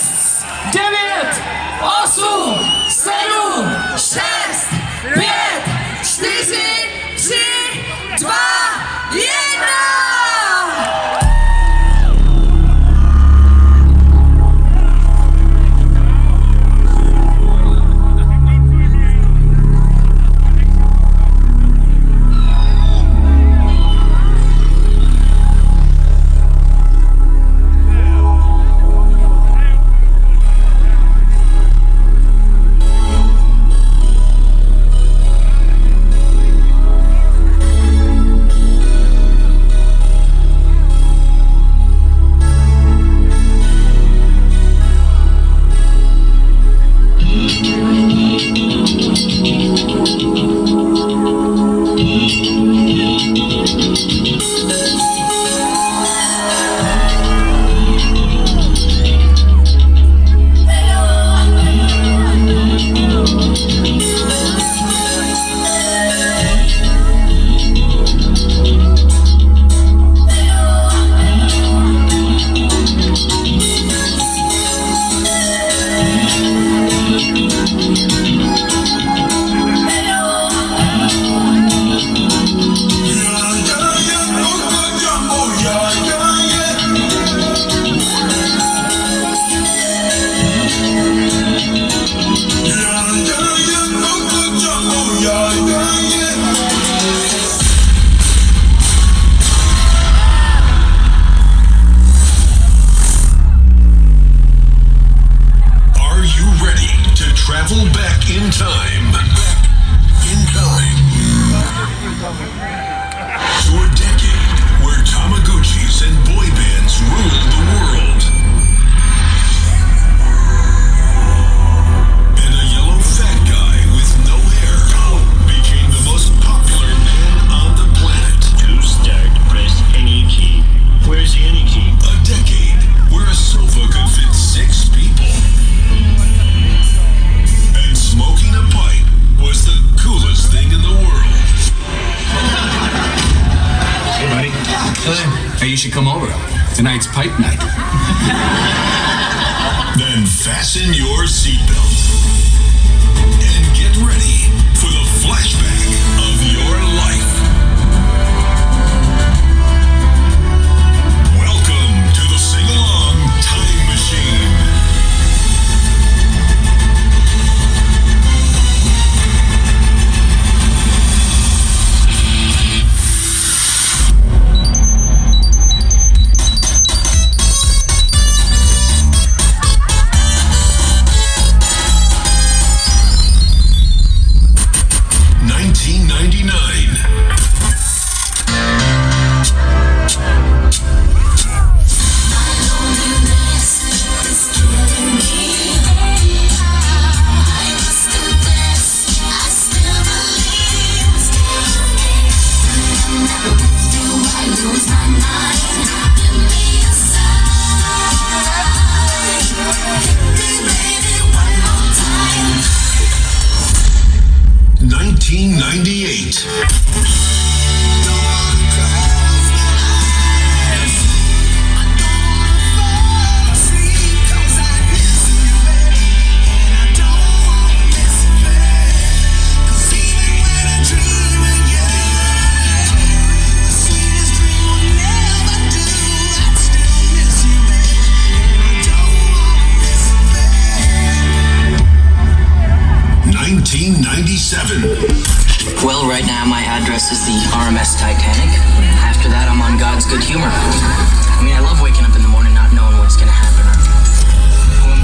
9, 8, 7, 6, 5, 4, 3, 2, 1! Travel back in time. To a decade where Tamagotchis and boy bands ruled the world. And a yellow fat guy with no hair became the most popular man on the planet. To start, press any key. Where's any key? A decade where a sofa could fit 6 people. Smoking a pipe was the coolest thing in the world. Hey, buddy. Hey, you should come over. Tonight's pipe night. Then fasten your seatbelt and get ready for the flashback of your life. Welcome to the Sing-Along Time Machine. 1998. Well, right now my address is the RMS Titanic. After that, I'm on God's good humor. I mean, I love waking up in the morning not knowing what's gonna happen or who I'm